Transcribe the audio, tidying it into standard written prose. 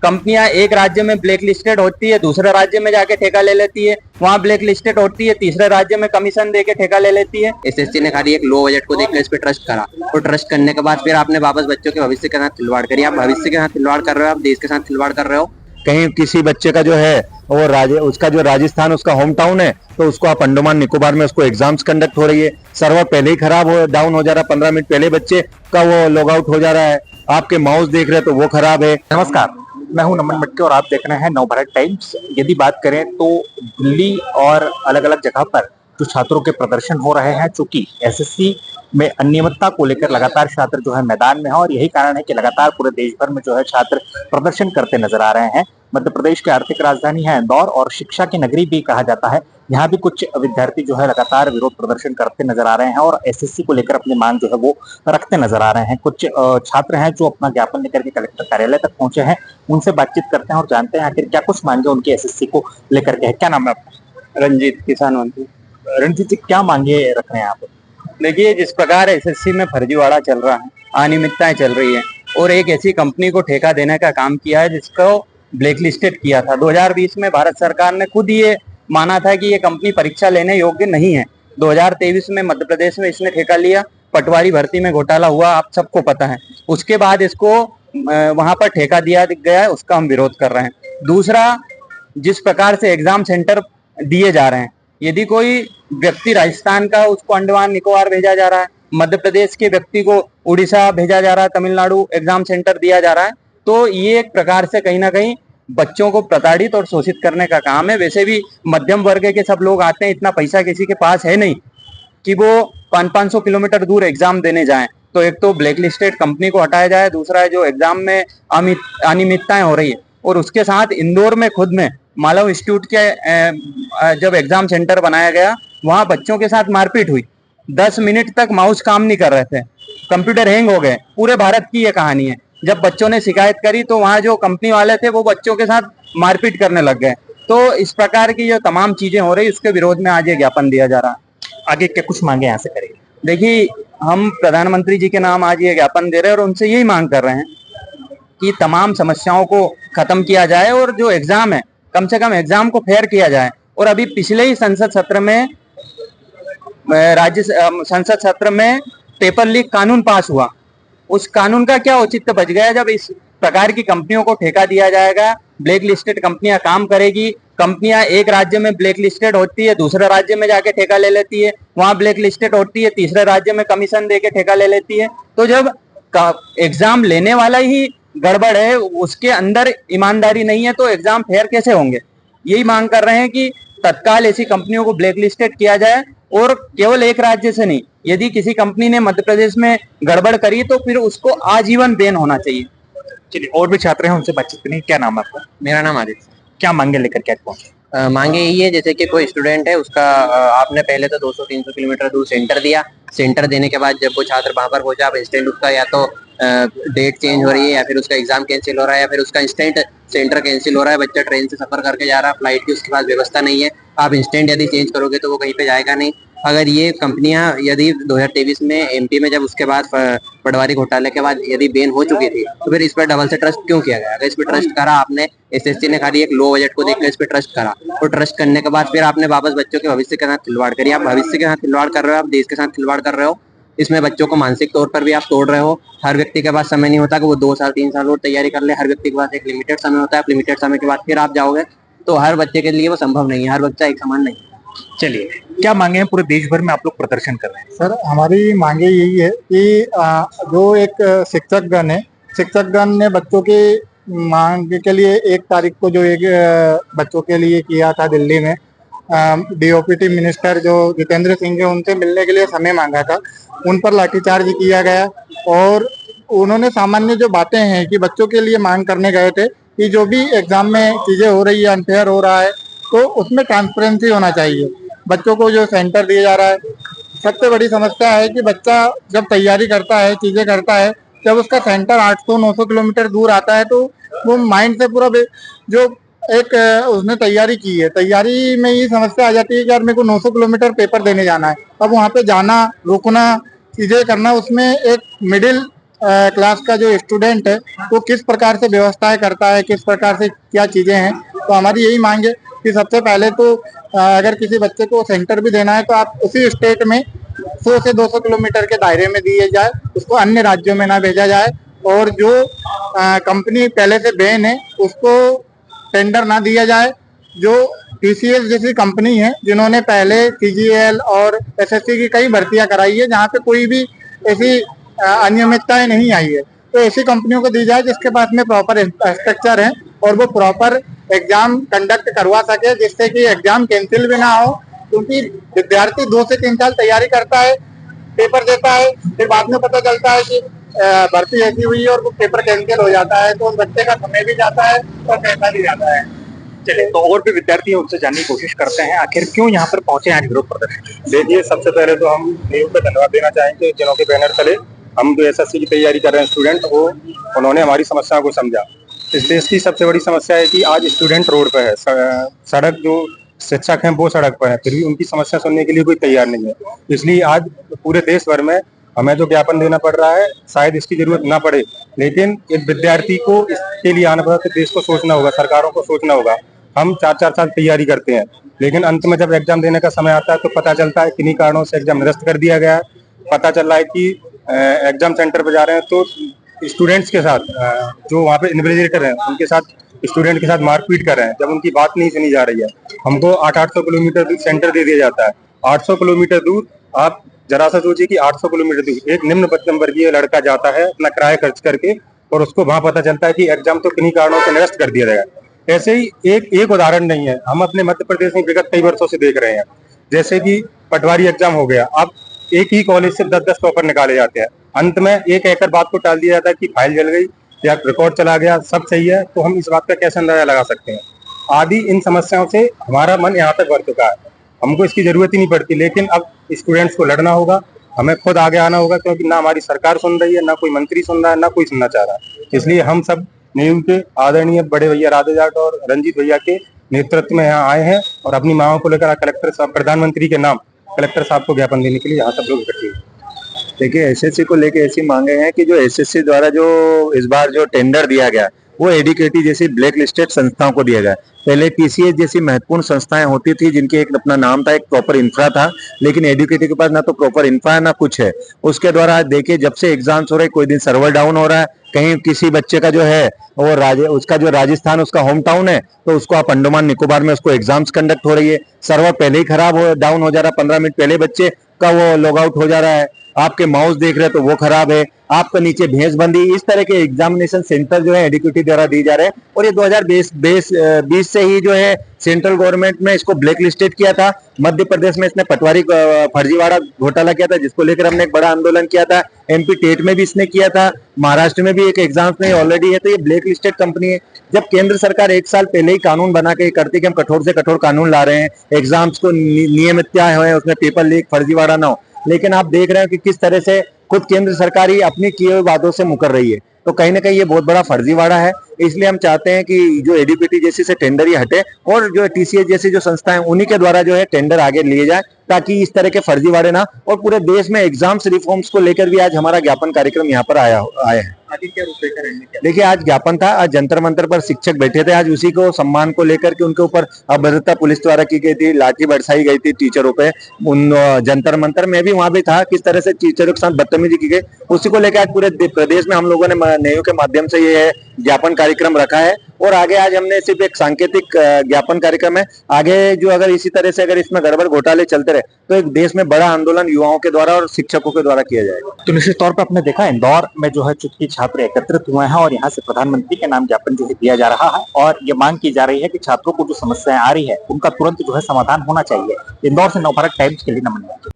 कंपनियां एक राज्य में ब्लैक लिस्टेड होती है, दूसरे राज्य में जाके ठेका ले लेती है, वहां ब्लैक लिस्टेड होती है, तीसरे राज्य में कमीशन देके ठेका ले लेती है। एसएससी ने खाली एक लो बजट को देखकर इस पे ट्रस्ट करा और ट्रस्ट करने के बाद फिर आपने वापस बच्चों के भविष्य के साथ खिलवाड़ करी। आप भविष्य के साथ खिलवाड़ कर रहे हो, आप देश के साथ खिलवाड़ कर रहे हो। कहीं किसी बच्चे का जो है वो उसका जो राजस्थान उसका होम टाउन है, तो उसको आप अंडमान निकोबार में उसको एग्जाम्स कंडक्ट हो रही है, सर्वर पहले ही खराब हो डाउन हो जा रहा है, 15 मिनट पहले बच्चे का वो लॉग आउट हो जा रहा है, आपके माउस देख रहे हैं तो वो खराब है। नमस्कार, मैं हूं नमन मटके और आप देख रहे हैं नवभारत टाइम्स। यदि बात करें तो दिल्ली और अलग अलग जगह पर जो छात्रों के प्रदर्शन हो रहे हैं, चूंकि एसएससी में अनियमितता को लेकर लगातार छात्र जो है मैदान में है और यही कारण है कि लगातार पूरे देश भर में जो है छात्र प्रदर्शन करते नजर आ रहे हैं। मध्य प्रदेश की आर्थिक राजधानी है इंदौर और शिक्षा की नगरी भी कहा जाता है। यहाँ भी कुछ विद्यार्थी जो है लगातार विरोध प्रदर्शन करते नजर आ रहे हैं और एसएससी को लेकर अपनी मांग जो है वो रखते नजर आ रहे हैं। कुछ छात्र हैं जो अपना ज्ञापन लेकर के कलेक्टर कार्यालय तक पहुंचे हैं, उनसे बातचीत करते हैं और जानते हैं आखिर क्या कुछ मांगे उनकी एसएससी को लेकर के है। क्या नाम है आपका? रंजीत, किसान मंत्री। रणजीत जी, क्या मांगे रख रहे हैं आप? देखिए, जिस प्रकार एसएससी में फर्जीवाड़ा चल रहा है, अनियमितताएं चल रही है और एक ऐसी कंपनी को ठेका देने का काम किया है जिसको ब्लैक लिस्टेड किया था 2020 में। भारत सरकार ने खुद ये माना था कि ये कंपनी परीक्षा लेने योग्य नहीं है। 2023 में मध्य प्रदेश में इसने ठेका लिया, पटवारी भर्ती में घोटाला हुआ, आप सबको पता है। उसके बाद इसको वहां पर ठेका दिया गया है, उसका हम विरोध कर रहे हैं। दूसरा, जिस प्रकार से एग्जाम सेंटर दिए जा रहे हैं, यदि कोई व्यक्ति राजस्थान का, उसको अंडमान निकोबार भेजा जा रहा है, मध्य प्रदेश के व्यक्ति को उड़ीसा भेजा जा रहा है, तमिलनाडु एग्जाम सेंटर दिया जा रहा है, तो ये एक प्रकार से कहीं ना कहीं बच्चों को प्रताड़ित और शोषित करने का काम है। वैसे भी मध्यम वर्ग के सब लोग आते हैं, इतना पैसा किसी के पास है नहीं कि वो 500-500 किलोमीटर दूर एग्जाम देने जाएं। तो एक तो ब्लैक लिस्टेड कंपनी को हटाया जाए, दूसरा है जो एग्जाम में अनियमितताएं हो रही है। और उसके साथ इंदौर में खुद में मालव इंस्टीट्यूट के जब एग्जाम सेंटर बनाया गया, वहां बच्चों के साथ मारपीट हुई। 10 मिनट तक माउस काम नहीं कर रहे थे, कंप्यूटर हैंग हो गए। पूरे भारत की ये कहानी है। जब बच्चों ने शिकायत करी तो वहां जो कंपनी वाले थे वो बच्चों के साथ मारपीट करने लग गए। तो इस प्रकार की जो तमाम चीजें हो रही, उसके विरोध में आज ये ज्ञापन दिया जा रहा है। आगे क्या कुछ मांगे यहाँ से करेंगे? देखिए, हम प्रधानमंत्री जी के नाम आज ये ज्ञापन दे रहे हैं और उनसे यही मांग कर रहे हैं कि तमाम समस्याओं को खत्म किया जाए और जो एग्जाम है, कम से कम एग्जाम को फेयर किया जाए। और अभी पिछले ही संसद सत्र में संसद सत्र में पेपर लीक कानून पास हुआ। उस कानून का क्या औचित्य बच गया जब इस प्रकार की कंपनियों को ठेका दिया जाएगा, ब्लैक लिस्टेड कंपनियां काम करेगी। कंपनियां एक राज्य में ब्लैक लिस्टेड होती है, दूसरे राज्य में जाके ठेका ले लेती है, वहां ब्लैक लिस्टेड होती है, तीसरे राज्य में कमीशन देके ठेका ले लेती है। तो जब एग्जाम लेने वाला ही गड़बड़ है, उसके अंदर ईमानदारी नहीं है, तो एग्जाम फेयर कैसे होंगे? यही मांग कर रहे हैं कि तत्काल ऐसी कंपनियों को ब्लैक लिस्टेड किया जाए और केवल एक राज्य से नहीं। यदि किसी कंपनी ने मध्य प्रदेश में गड़बड़ करी तो फिर उसको आजीवन बैन होना चाहिए। चलिए, और भी छात्र हैं, उनसे बातचीत करेंगे। क्या नाम है आपका? मेरा नाम आदित्य। क्या मांगे लेकर के पहुंचे? मांगे यही है, जैसे कि कोई स्टूडेंट है, उसका आपने पहले तो 200-300 किलोमीटर दूर सेंटर दिया। सेंटर देने के बाद जब वो छात्र वहां पर पहुंचा, अब इंस्टेंट उसका या तो डेट चेंज हो रही है या फिर उसका एग्जाम कैंसिल हो रहा है या फिर उसका इंस्टेंट सेंटर कैंसिल हो रहा है। बच्चा ट्रेन से सफर करके जा रहा है, फ्लाइट की उसके पास व्यवस्था नहीं है। आप इंस्टेंट यदि चेंज करोगे तो वो कहीं पे जाएगा नहीं। अगर ये कंपनियां यदि 2023 में एमपी में जब उसके बाद पटवारी घोटाले के बाद यदि बैन हो चुकी थी, तो फिर इस पर डबल से ट्रस्ट क्यों किया गया? अगर इस पर ट्रस्ट करा आपने, एसएससी ने खाली एक लो बजट को देखकर इस पर ट्रस्ट करा और ट्रस्ट करने के बाद फिर आपने वापस बच्चों के भविष्य के साथ खिलवाड़ करी। आप भविष्य के साथ खिलवाड़ कर रहे हो, आप देश के साथ खिलवाड़ कर रहे हो। इसमें बच्चों को मानसिक तौर पर भी आप तोड़ रहे हो। हर व्यक्ति के पास समय नहीं होता कि वो 2 साल 3 साल और तैयारी कर ले। हर व्यक्ति के पास एक लिमिटेड समय होता है। लिमिटेड समय के बाद फिर आप जाओगे तो हर बच्चे के लिए वो संभव नहीं है। हर बच्चा एक समान नहीं है। चलिए, क्या मांगे हैं? पूरे देश भर में आप लोग प्रदर्शन कर रहे हैं। सर, हमारी मांगे यही है कि जो एक शिक्षकगण है, शिक्षकगण ने बच्चों की मांग के लिए 1 तारीख को जो एक बच्चों के लिए किया था दिल्ली में, डीओपीटी मिनिस्टर जो जितेंद्र सिंह है, उनसे मिलने के लिए समय मांगा था। उन पर लाठीचार्ज किया गया और उन्होंने सामान्य जो बातें हैं कि बच्चों के लिए मांग करने गए थे कि जो भी एग्जाम में चीजें हो रही है, अनफेयर हो रहा है, तो उसमें ट्रांसपेरेंसी होना चाहिए। बच्चों को जो सेंटर दिया जा रहा है, सबसे बड़ी समस्या है कि बच्चा जब तैयारी करता है, चीजें करता है, जब उसका सेंटर 800-900 किलोमीटर दूर आता है तो वो माइंड से पूरा जो एक उसने तैयारी की है, तैयारी में ये समस्या आ जाती है कि यार मेरे को 900 किलोमीटर पेपर देने जाना है। अब वहाँ पे जाना, रुकना, चीजें करना, उसमें एक मिडिल क्लास का जो स्टूडेंट है वो किस प्रकार से व्यवस्थाएं करता है, किस प्रकार से क्या चीजें हैं। तो हमारी यही मांग है कि सबसे पहले तो अगर किसी बच्चे को सेंटर भी देना है तो आप उसी स्टेट में 100 से 200 किलोमीटर के दायरे में दिए जाए, उसको अन्य राज्यों में ना भेजा जाए। और जो कंपनी पहले से बैन है उसको टेंडर ना दिया जाए। जो टीसीएस जैसी कंपनी है जिन्होंने पहले सीजीएल और एसएससी की कई भर्तियां कराई है जहां पे कोई भी ऐसी अनियमितताएं नहीं आई है, तो ऐसी कंपनियों को दी जाए जिसके पास में प्रॉपर स्ट्रक्चर है और वो प्रॉपर एग्जाम कंडक्ट करवा सके, जिससे कि एग्जाम कैंसिल भी ना हो। क्योंकि विद्यार्थी 2 से 3 साल तैयारी करता है, पेपर देता है, फिर बाद में पता चलता है कि भर्ती ऐसी हुई है और वो पेपर कैंसिल हो जाता है, तो उस बच्चे का समय भी जाता है और पैसा भी जाता है। चलिए, तो और भी विद्यार्थी उनसे जानने की कोशिश करते हैं आखिर क्यों यहाँ पर पहुंचे आज विरोध प्रदर्शन। देखिए, सबसे पहले तो हम नीव पे धन्यवाद देना चाहेंगे जिन्हों के बैनर तले हम जो एसएससी की तैयारी कर रहे हैं स्टूडेंट, वो उन्होंने हमारी समस्याओं को समझा। इस देश की सबसे बड़ी समस्या है कि आज स्टूडेंट रोड पे है, सड़क जो शिक्षक हैं वो सड़क पर है, फिर भी उनकी समस्या सुनने के लिए कोई तैयार नहीं है। इसलिए आज पूरे देश भर में हमें जो ज्ञापन देना पड़ रहा है, शायद इसकी जरूरत ना पड़े, लेकिन एक विद्यार्थी को इसके लिए आना पड़ा तो देश को सोचना होगा, सरकारों को सोचना होगा। हम 4-4 साल तैयारी करते हैं, लेकिन अंत में जब एग्जाम देने का समय आता है तो पता चलता है किन्हीं कारणों से एग्जाम निरस्त कर दिया गया है। पता चल रहा है कि एग्जाम सेंटर पर जा रहे हैं तो स्टूडेंट्स के साथ जो वहाँ पे इन्विजिलेटर हैं उनके साथ स्टूडेंट के साथ मारपीट कर रहे हैं, जब उनकी बात नहीं सुनी जा रही है। हमको 800 किलोमीटर दूर सेंटर दे दिया जाता है। 800 किलोमीटर दूर, आप जरा सा सोचिए कि 800 किलोमीटर दूर एक निम्न मध्यम वर्गीय लड़का जाता है अपना किराया खर्च करके, और उसको वहां पता चलता है कि एग्जाम तो किन्हीं कारणों से निरस्त कर दिया जाएगा। ऐसे ही एक उदाहरण नहीं है, हम अपने मध्य प्रदेश में विगत कई वर्षों से देख रहे हैं। जैसे कि पटवारी एग्जाम हो गया, अब एक ही कॉलेज से 10-10 टॉपर निकाले जाते हैं, अंत में एक एकड़ बात को टाल दिया जाता है कि फाइल जल गई या रिकॉर्ड चला गया, सब सही है, तो हम इस बात का कैसे अंदाजा लगा सकते हैं। आदि इन समस्याओं से हमारा मन यहाँ तक भर चुका है, हमको इसकी जरूरत ही नहीं पड़ती, लेकिन अब स्टूडेंट्स को लड़ना होगा, हमें खुद आगे आना होगा, क्योंकि ना हमारी सरकार सुन रही है, ना कोई मंत्री सुन रहा है, ना कोई सुनना चाह रहा है। इसलिए हम सब नीम के आदरणीय बड़े भैया राधे जाट और रंजीत भैया के नेतृत्व में यहाँ आए हैं और अपनी मांगों को लेकर कलेक्टर साहब, प्रधानमंत्री के नाम कलेक्टर साहब को ज्ञापन देने के लिए यहाँ सब लोग इकट्ठे हुए। देखिए, एसएससी को लेके ऐसी मांगे हैं कि जो एसएससी द्वारा जो इस बार जो टेंडर दिया गया वो एडुकेटी जैसी ब्लैक लिस्टेड संस्थाओं को दिया गया। पहले टीसीएस जैसी महत्वपूर्ण संस्थाएं होती थी जिनके एक अपना नाम था, एक प्रॉपर इंफ्रा था, लेकिन एडुकेटी के पास ना तो प्रॉपर इंफ्रा है ना कुछ है। उसके द्वारा आज देखिए, जब से एग्जाम्स हो रहे, कोई दिन सर्वर डाउन हो रहा है, कहीं किसी बच्चे का जो है वो उसका जो राजस्थान उसका होम टाउन है, तो उसको आप अंडमान निकोबार में उसको एग्जाम्स कंडक्ट हो रही है, सर्वर पहले ही खराब डाउन हो जा रहा है, 15 मिनट पहले बच्चे का वो लॉग आउट हो जा रहा है, आपके माउस देख रहे हैं तो वो खराब है, आपका नीचे भेजबंदी, इस तरह के एग्जामिनेशन सेंटर जो है एडुकेटी द्वारा दी जा रहे हैं। और ये 2020 से ही जो है सेंट्रल गवर्नमेंट ने इसको ब्लैक लिस्टेड किया था। मध्य प्रदेश में इसने पटवारी फर्जीवाड़ा घोटाला किया था, जिसको लेकर हमने एक बड़ा आंदोलन किया था। एमपी टेट में भी इसने किया था, महाराष्ट्र में भी एक एग्जाम्स में ऑलरेडी है। तो ये ब्लैक लिस्टेड कंपनी है। जब केंद्र सरकार 1 साल पहले ही कानून बना के करती कि हम कठोर से कठोर कानून ला रहे हैं, एग्जाम्स को नियमितता है, उसमें पेपर लीक फर्जीवाड़ा ना हो, लेकिन आप देख रहे हैं कि किस तरह से खुद केंद्र सरकार ही अपने किए हुए वादों से मुकर रही है। तो कहीं ना कहीं ये बहुत बड़ा फर्जीवाड़ा है। इसलिए हम चाहते हैं कि जो एडुकेटी जैसी से टेंडर ही हटे और जो टीसीएस जैसी जो संस्थाएं उन्हीं के द्वारा जो है टेंडर आगे लिए जाए, ताकि इस तरह के फर्जीवाड़े ना। और पूरे देश में एग्जाम्स रिफॉर्म्स को लेकर भी आज हमारा ज्ञापन कार्यक्रम यहाँ पर आए हैं। देखिए, आज ज्ञापन था, आज जंतर मंतर पर शिक्षक बैठे थे, आज उसी को सम्मान को लेकर के उनके ऊपर अभद्रता पुलिस द्वारा की गई थी, लाठी बरसाई गई थी टीचरों पे उन जंतर मंतर। मैं भी वहां भी था, किस तरह से टीचरों के साथ बदतमीजी की गई, उसी को लेकर आज पूरे प्रदेश में हम लोगों ने नेहरू के माध्यम से ये ज्ञापन कार्यक्रम रखा है। और आगे आज हमने सिर्फ एक सांकेतिक ज्ञापन कार्यक्रम है, आगे जो अगर इसी तरह से अगर इसमें गड़बड़ घोटाले चलते रहे तो एक देश में बड़ा आंदोलन युवाओं के द्वारा और शिक्षकों के द्वारा किया जाएगा। तो निश्चित तौर पर आपने देखा, इंदौर में जो है चुटकी छात्र एकत्रित हुए हैं और यहाँ से प्रधानमंत्री के नाम ज्ञापन जो है दिया जा रहा है और ये मांग की जा रही है कि छात्रों को जो समस्याएं आ रही है उनका तुरंत जो है समाधान होना चाहिए। इंदौर से नवभारत टाइम्स के लिए नमन।